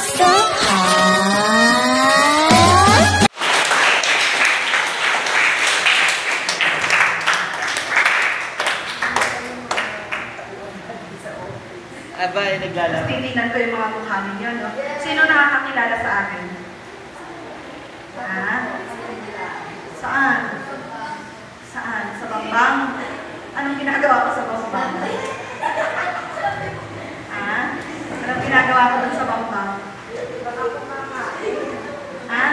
Aba, ay naglalaro. Titignan ko yung mga mukha ninyo, no? Sino nakakakilala sa akin? Ha? Saan? Saan? Sa Bambang? Anong ginagawa ko sa Bambang? Ha? Anong ginagawa ko dun sa Bambang? Ha?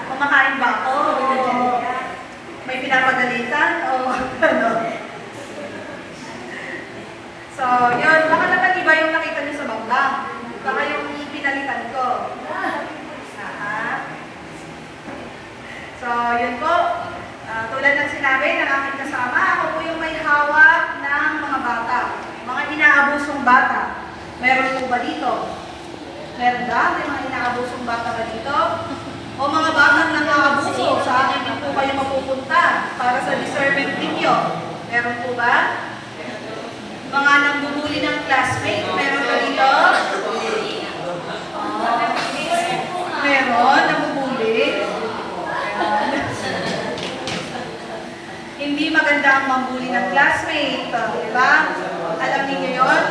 Kumakain ba ako? May pinapagalitan? O ano? So, yun. Baka naman iba yung nakita niyo sa Bambang. Baka yung pinalitan ko. So, yun po. Tulad ng sinabi ng aking kasama, ako po yung may hawak ng mga bata. Mga inaabusong bata. Meron po ba dito? Meron ba? May mga inaabusong bata ba dito? O mga batang nang-aabuso, sa akin din po kayo mapupunta para sa discernment ninyo. Meron po ba? Mga nangbubuli ng classmate, meron ba dito? Meron, nangbubuli. Hindi maganda ang mambuli ng classmate, di ba? Alam niyo yun?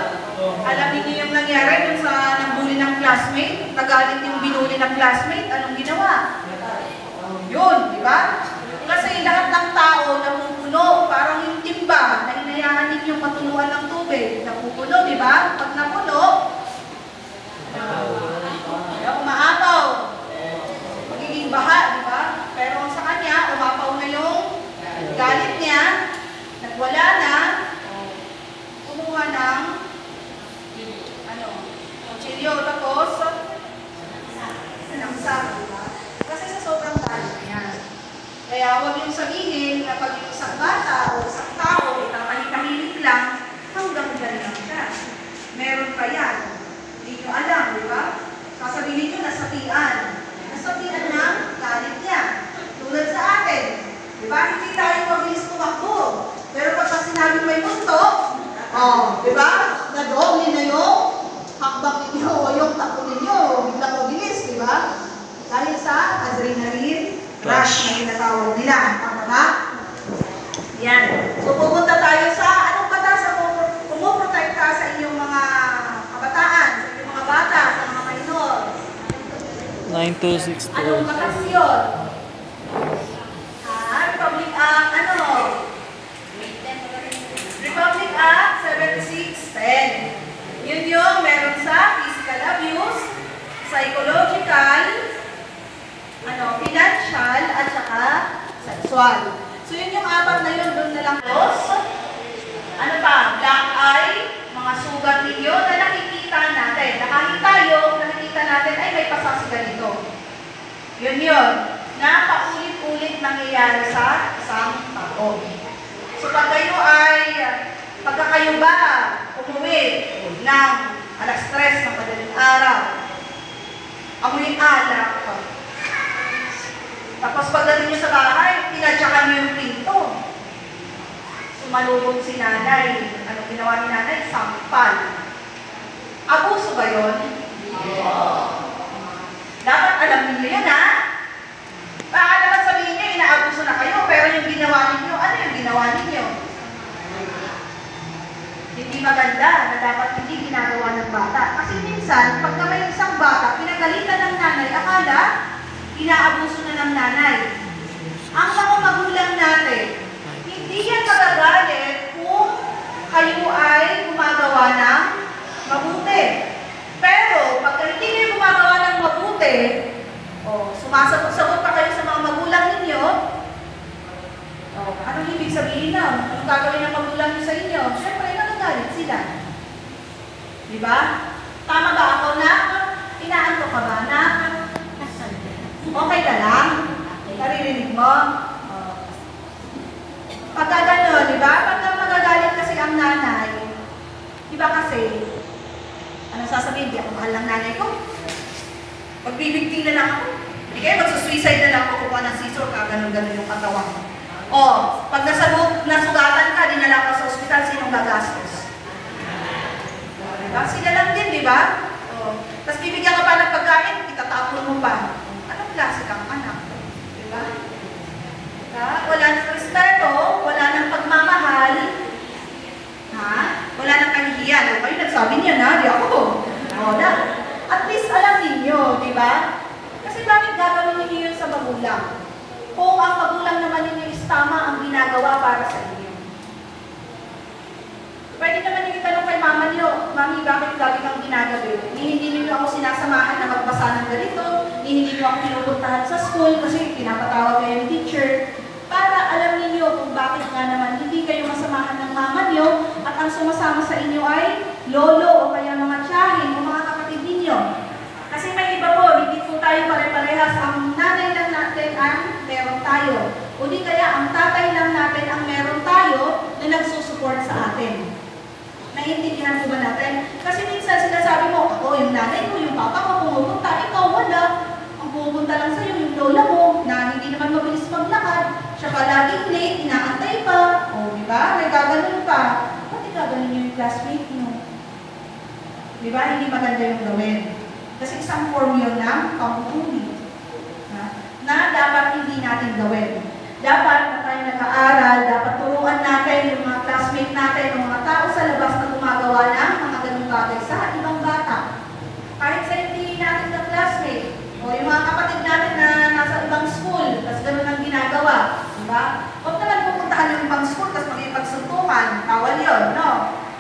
Alam niyo yung nangyari dun sa nangbuli ng classmate? Nagalit yung binuli ng classmate, anong ginawa? Yun, di ba? Kasi lahat ng tao napupuno, parang yung timba na inayahan ninyong matuluan ng tubig. Napupuno, di ba? Pag napuno, umaapaw. Magiging baha, di ba? Pero sa kanya, umapaw na yung galit niya, nagwala na, kumuha ng kutsilyo, tapos sinamsa, di ba? Kasi sa sobrang galit niya. Kaya huwag yung sabihin na pag yung isang bata o isang tao, nakahitahilig lang, hanggang dyan lang siya. Meron pa yan. Hindi nyo alam, di ba? Sasabihin nyo, nasabihan. Nasabihan ng galit niya. Tulad sa atin. Di ba? Hindi tayo mabilis tumakbo. Pero pag sinabi may punto, di ba? Nadoble na yung hakbang ninyo o yung takbo ninyo. Biglang mabilis, di ba? Dahil sa adrenaline rush na tinatawag nila. Tama ba? Yan. So, pupunta tayo sa anong batas ang pumuprotekta sa inyong mga kabataan, sa inyong mga bata, sa mga minor? 9262. Anong batas yun? Republic Act, ano? Republic Act 7610. Yun yung meron sa physical abuse, psychological, financial, at saka sexual. So yun yung apat na yun, doon na lang. Ano pa? Black eye, mga sugat ninyo na nakikita natin. Kahit tayo, nakikita natin, ay may pasa si ganito. Yun yun. Na paulit-ulit nangyayari sa isang tao. So pag kayo pagka kayo ba umuwi ng alas 3 ng madaling araw, amoy alak, tapos pagdating nyo sa bahay, pinatsakan nyo yung pinto. Sumalubog si nanay. Ano ginawa ni nanay? Sampal. Abuso ba yun? Dapat alam niyo yun, ha? Baka naman sabihin niyo, inaabuso na kayo, pero yung ginawa ninyo, ano yung ginawa ninyo? Hindi maganda na dapat hindi ginagawa ng bata. Kasi minsan, pagka may isang bata, pinagalitan ng nanay, akala, inaabuso na ng nanay. Ang mga magulang natin, hindi yan magagalit kung kayo ay gumagawa ng mabuti. Pero, pag hindi kayo gumagawa ng mabuti, sumasagot-sagot pa kayo sa mga magulang ninyo, anong ibig sabihin na? Anong gagawin ng magulang nyo sa inyo? Siyempre, nagagalit sila. Diba? Tama ba ako na? Inaanto ka ba na? Okay ka lang? Naririnig mo? Pagka gano'n, di ba? Pagka magagalit kasi ang nanay, di ba kasi, anong sasabihin? Di ako mahal ng nanay ko. Magbibigting na lang ako. Hindi kayo, magsusuicide na lang ako kukuha ng scissor, kaganon-ganon yung katawan. Pag nasugatan ka, dinala ka sa ospital, sinong gagastos? Diba? Sila lang din, di ba? Tapos bibigyan ka pa ng pagkain, pa? Anong klase kang anak? Diba? Wala nang respeto, wala nang pagmamahal, ha? Wala nang kahihiyan. O kayo nagsabi niya na, di ako. Wala. At least alam ninyo, di ba? Kasi bakit gagawin ninyo yun sa magulang? Kung ang magulang naman ninyo is tama ang ginagawa para sa inyo. Pwede naman yung itanong kay mama niyo, Mami, bakit lagi kang ginagabi? Hindi niyo ako sinasamahan na magbasa ng ganito, hindi niyo ako pinupuntahan sa school kasi pinapatawag kayo ng teacher. Para alam niyo kung bakit nga naman hindi kayo masamahan ng mama niyo at ang sumasama sa inyo ay lolo o kaya mga tiyahin o mga kapatid ninyo. Kasi may iba po, hindi po tayo pare-parehas. Ang nanay lang natin ang meron tayo. O di kaya ang tatay lang natin ang meron tayo na nagsusupport sa atin. Naiintindihan po ba natin? Kasi minsan sinasabi mo, ako yung nanay mo, yung papa ko pumupunta, ikaw wala. Ang pumupunta lang sa'yo, yung lola mo, na hindi naman mabilis maglakad. Siya pa laging late, inaantay pa. O, di ba? Nagkaganon pa. Ba't ikaganon niyo yung classmate mo? Di ba? Hindi maganda yung gawin. Kasi isang form yun ng pamutuli. Na dapat hindi natin gawin. Dapat na tayo nag-aaral, dapat turuan natin yung mga classmate natin, yung mga tao sa labas na gumagawa ng mga ganung bagay sa ibang bata. Kahit sa hindi natin na classmate, o yung mga kapatid natin na nasa ibang school, tapos ganun ang ginagawa. Diba? Huwag naman pupuntahan yung ibang school, tapos magipagsuntukan, tawal yun, no?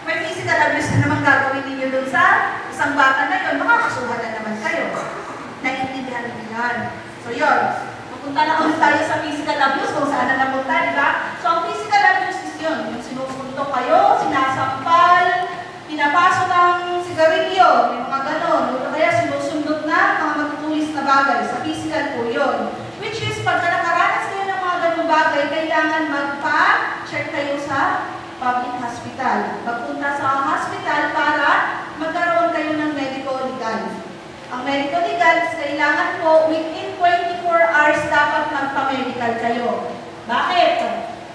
May physical abuse na naman gagawin ninyo dun sa isang bata na yun, makakasuhan na naman kayo. Naiintindihan ninyo yan. So yun. Punta na ulit tayo sa physical abuse kung saan na napunta, di ba? So, ang physical abuse is yun. Yung sinusuntok kayo, sinasampal, pinapaso ng sigarilyo, yung mga ganon. O kaya sinusundot na mga matutulis na bagay. Sa physical po yun. Which is, pag nakaranas kayo ng mga ganong bagay, kailangan magpa-check kayo sa public hospital. Magpunta sa hospital para magkaroon kayo ng medical legal. Ang medical legal, kailangan po within 24 hours dapat magpa-medical kayo. Bakit?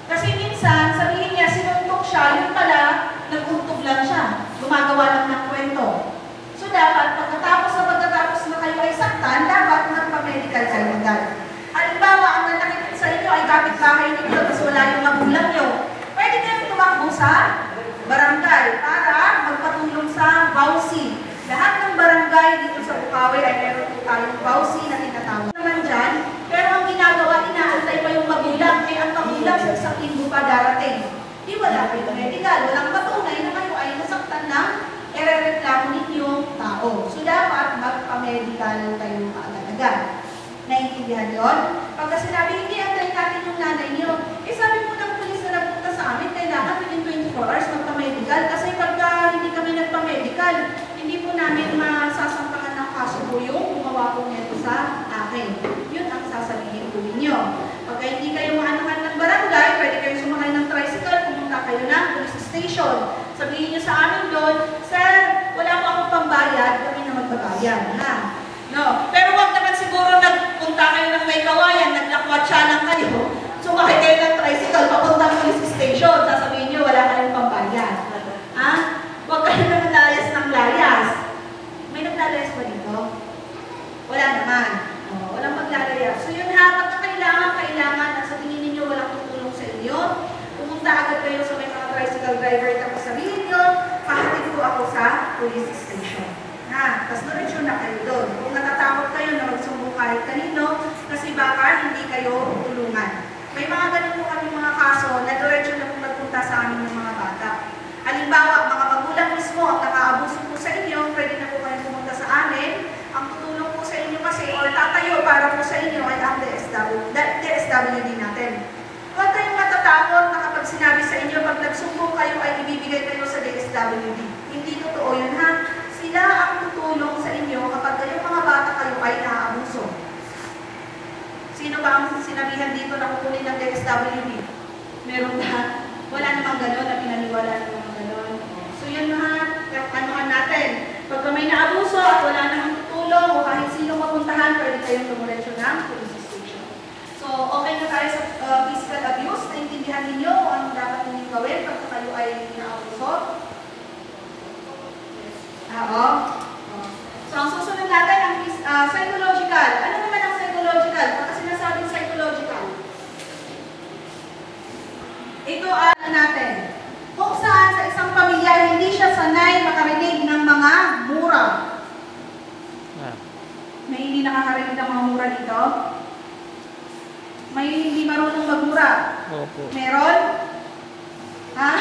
Kasi minsan, sabihin niya, sinuntok siya, yun pala, nag-untog lang siya. Gumagawa lang ng kwento. So dapat, pagkatapos na kayo ay saktan, dapat magpa-medical kayo agad. Halimbawa, ang nanakit sa inyo ay kapit-bahay ninyo, tapos wala yung magulang nyo. Pwede kayong tumakbo sa barangay para magpatulong sa housing. Lahat ng barangay dito sa Bukawi ay meron po tayong bawsi na tinatawag naman dyan. Pero ang ginagawa, inaantay pa yung magulang. Eh, ang magulang sa isang linggo pa darating. Di wala kayo medical. Walang patunay na kayo ay nasaktan ng erereklamo ninyong tao. So, dapat magpa-medical kayo kaagad-agad. Naiintindihan yun? Pagka sinabi, hindi antayin natin yung nanay niyo. Eh, sabi po ng pulis na nagpunta sa amin, kailangan within 24 hours magpa-medical. Kasi pagka hindi kami nagpa-medical, hindi po namin masasampakan ng kaso po yung gumawa po nito sa akin. Yun ang sasabihin po ninyo. Pagka hindi kayo maanuhan ng barangay, pwede kayo sumakay ng tricycle, pumunta kayo ng police station. Sabihin nyo sa amin doon, Sir, wala po akong pambayad, kami na magbabayad. Ha? No. Pero wag naman siguro nagpunta kayo ng may kawayan, naglakwatsa lang kayo, sumakay kayo ng tricycle, papuntang police station, sasabihin nyo, wala kayong pambayad. Ha? Huwag kayo naglayas ng layas. May naglalayas pa dito? Wala naman. Walang maglalayas. So yun ha, pagka kailangan at sa tingin ninyo walang tutulong sa inyo, pumunta agad kayo sa may mga tricycle driver tapos sabihin nyo, pahatid ko ako sa police station. Ha? Tapos diretso na kayo doon. Kung natatakot kayo na magsumbong kahit kanino, kasi baka hindi kayo tulungan. May mga ganun po kami mga kaso na diretso na kung nagpunta sa amin ng mga bata. Halimbawa, mga magulang mismo ang nakaabuso po sa inyo, pwede na po kayo pumunta sa amin. Ang tutulong po sa inyo kasi, or tatayo para po sa inyo ay ang DSWD natin. Huwag kayong matatakot na kapag sinabi sa inyo, pag nagsumbong kayo ay ibibigay kayo sa DSWD. Hindi totoo yun ha. Sila ang tutulong sa inyo kapag kayong mga bata kayo ay naaabuso. Sino ba ang sinabihan dito na kukunin ng DSWD? Meron na. Wala namang gano'n na pinaniwala ng mga gano'n. So yun ha, anuhan natin. Pagka may naabuso at wala namang tutulong o kahit sino mapuntahan, pwede kayong tumuretso ng police station. So okay na tayo sa physical abuse. Naintindihan ninyo kung anong dapat ninyong gawin pagka kayo ay naabuso. Oo. So ang susunod natin ang psychological. natin. Kung saan sa isang pamilya hindi siya sanay makarinig ng mga mura. May hindi nakakarinig ng mga mura dito? May hindi marunong magmura? Opo. Meron? Ha?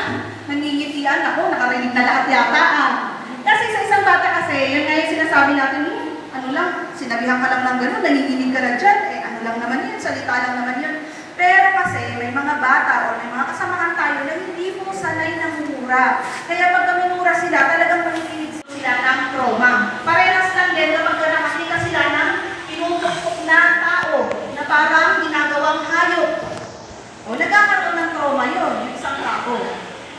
Nangingitian ako, nakarinig na lahat yata. Kasi sa isang bata kasi, yun nga yung sinasabi natin, ano lang, sinabihan ka lang ng gano'n, nanginginig ka na dyan, ano lang naman yun, salita lang naman yun. Pero kasi may mga bata o may mga kasamahan tayo na hindi mo sanay ng mura. Kaya pag minura sila, talagang manginginig sila ng trauma. Parehas lang din kapag nakakita sila ng pinutuktok na tao na parang ginagawang hayop. O nagkakaroon ng trauma yun, yung isang tao.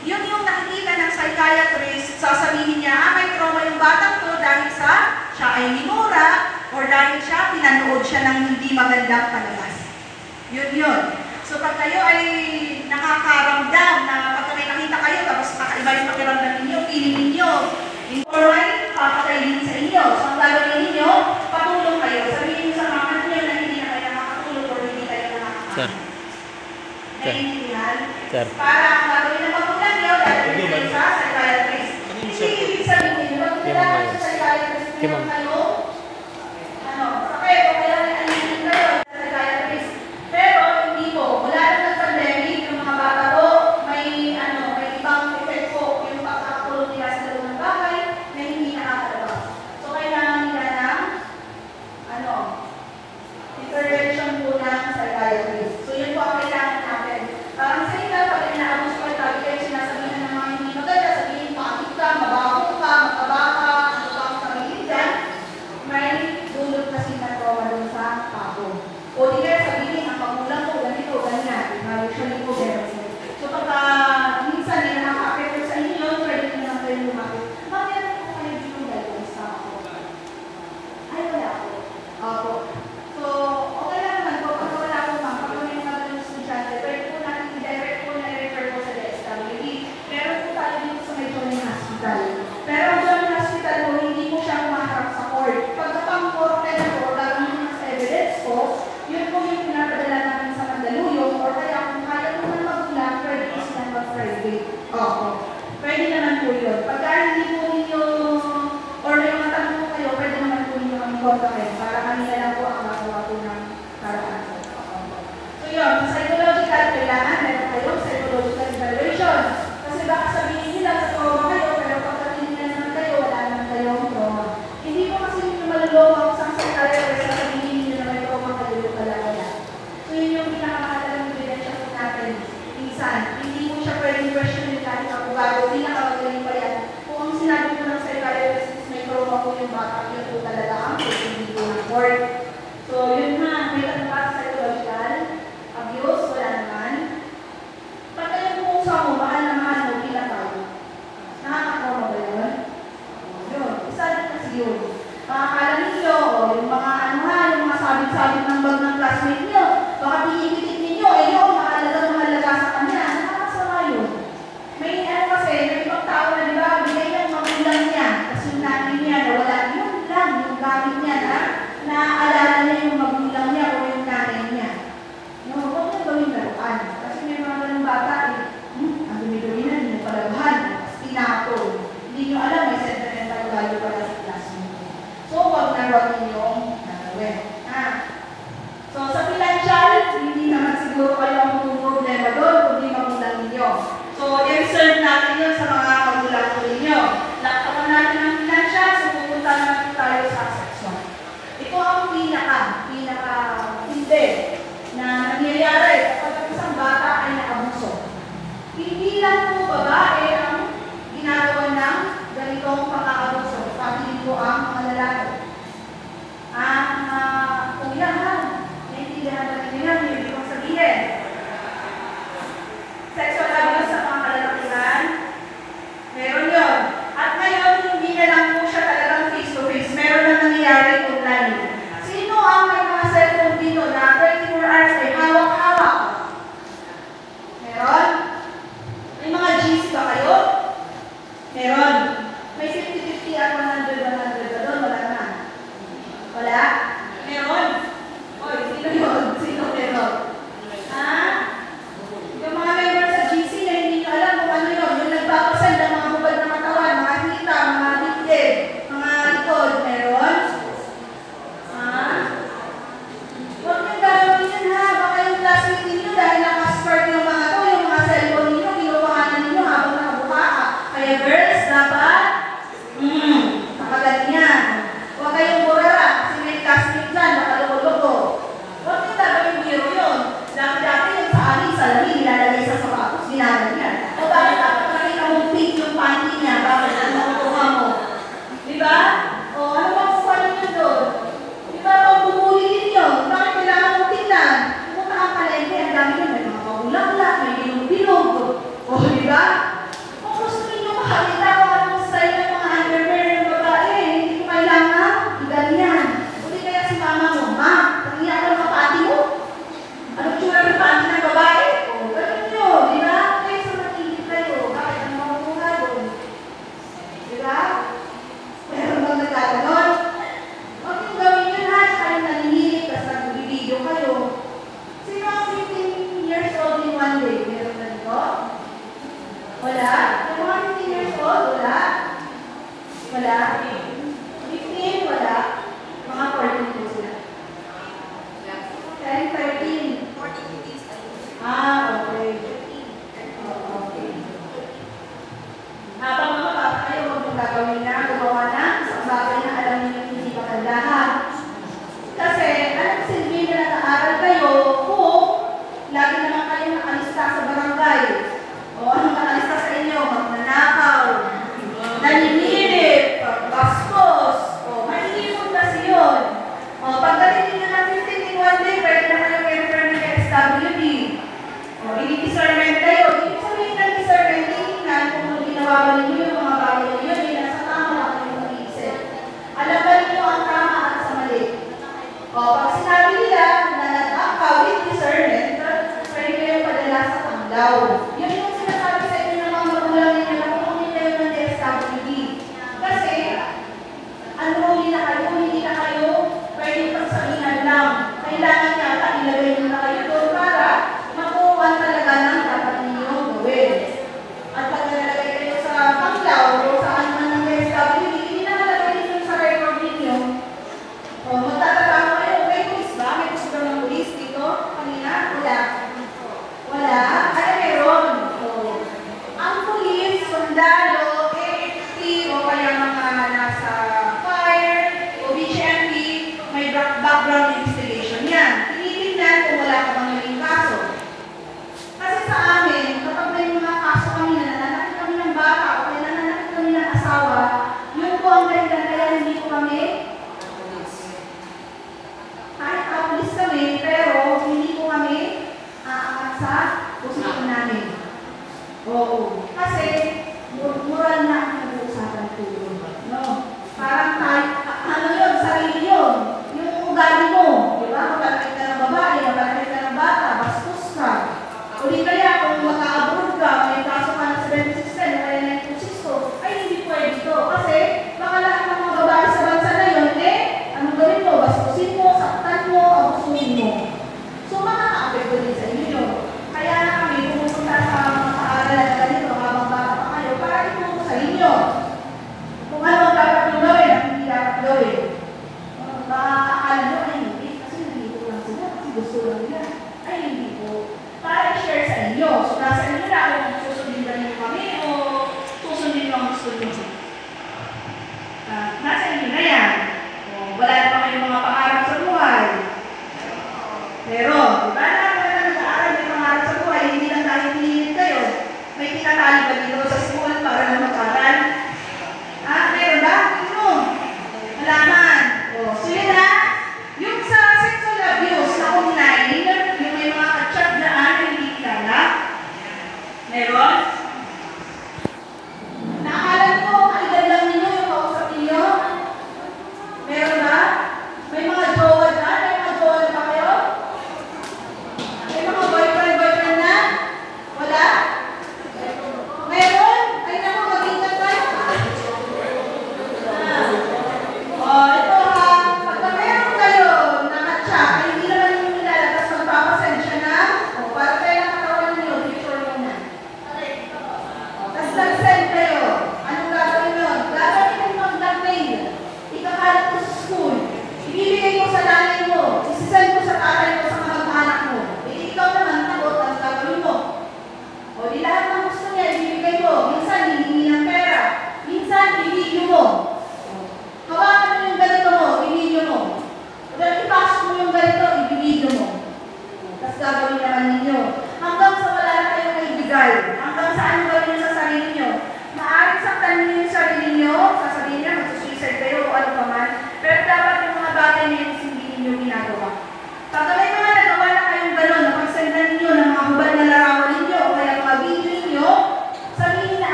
Yun yung nakikita ng psychiatrist, sasabihin niya, may trauma yung batang to dahil sa siya ay minura or dahil siya pinanood siya ng hindi magandang palabas. Yun. So pag kayo ay nakakaramdam na pag may nakita kayo tapos kakaiba yung pakiramdam ninyo, feeling ninyo, informal, papatayin sa inyo. So ang gagawin ninyo, patulong kayo. Sabihin niyo sa mga ninyo na hindi na kayo nakakatulong o hindi kayo nakakatulong. Naiintindihan? Para ang gagawin ng magulang nyo, gagawin kayo sa psychiatrist. Hindi ibig sabihin, pag nilalaman sa psychiatrist nyo kayo, okay, kaya naiintindihan kayo sa psychiatrist. Pero hindi po, wala na ng pandemic, yung mga bata po, may ibang effect po yung pagkakakulong nila sa loob ng bahay na hindi nakakalabas. So kailangan nila ng intervention po ng psychiatrist. So yun po ang kailangan natin. Parang sa inyo, pag inaabos ko tayo kayo sinasabihan ng mga hindi maganda, sabihin pakit ka, mabaho ka, mataba ka, ano ka ang sarili dyan, may dulot kasi na trauma doon sa tao. O di kaya sabihin, ang magulang ko, ganito, ganyan, usually po ganyan. So pagka minsan may nakaka-apekto sa inyo, pwede nyo naman kayo lumapit. Bakit po kayo dito dahil sa ako? Ay, wala po. Opo. So, okay lang naman po, pag wala po ma'am, pag may mga ganun estudyante, pwede po natin i-direct po na refer po sa DSWD. Meron po tayo dito sa may Johnny Hospital. Pero ang Johnny Hospital po, hindi po siya kumaharap sa court. Pagkapang-court na po, gagawin ng evidence po, yun po yung pinapadala namin sa Mandaluyong, or kaya kung kaya po na magulang, pwede po silang mag-private. Oo. Pwede naman po yun. Pagka hindi po ninyo, or may mga tanong po kayo, pwede naman po ninyo kami kontakin para kanila lang po ang gagawa po ng paraan. So yun, psychological, kailangan meron kayo psychological evaluation. Kasi baka sabihin nila sa trauma kayo, pero pagdating nila naman kayo, wala naman kayong trauma. Hindi po kasi ninyo maluloko sa psychiatrist na sabihin ninyo na may trauma kayo talaga. So yun yung pinakamahalagang ebidensya po natin. Minsan, hindi mo siya pwedeng questionin kahit abogado, pinakamagaling pa yan. Kung ang sinabi po ng psychiatrist is may trauma po yung bata, yun po talaga ang hindi po ng court. So yun na, may tanong pa sa psychological abuse, wala naman. Pag kayo pumunsa mo, mahal na mahal mo, bilang tayo. Nakakatrauma ba yun? Yun, isa din kasi yun. Makakala ninyo, yung mga yung mga sabit-sabit ng bag ng classmate nyo, baka piipitit ninyo, yun, mahalaga sa kanya, nakakasama yun. May kasi, may ibang tao na di ba, bigay ng magulang niya, kasi yung nanay niya, nawala yun lang, yung gamit niya na naaalala niya yung magulang niya o yung nanay niya. No, huwag na gawin laruan. Kasi may mga ganung bata, ang dumi-dumi na, hindi mo palabahan, tinapon. Hindi nyo alam, may sentimental value pala sa classmate. So, huwag na huwag ninyong gagawin. So, sa financial, hindi naman siguro kayo ang problema doon, kundi magulang ninyo. So, i-reserve natin yun sa mga magulang ninyo. Laktapan natin ang financial, so pupunta naman tayo sa sexual. Ito ang pinaka-hindi na nangyayari kapag isang bata ay naabuso. Hindi lang po babae ang ginagawa ng ganitong pang-aabuso, pati po ang mga lalaki. Kung yan ha, naiintindihan ba ninyo yan, yung ibig kong sabihin. Sexual abuse sa mga kalalakihan, meron yun. At ngayon, hindi na lang po siya talagang face-to-face. Meron na nangyayari online. Sino ang may mga cellphone dito na 24 hours ay hawak-hawak? Meron? May mga GC ba kayo? Meron. May 50-50 at 100-100 ba doon? Wala na. Wala? Meron? Oy, sino yun? Sino meron? Yung mga member sa GC na hindi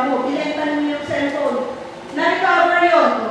mo, binenta mo yung cellphone. Na-recover yun. O,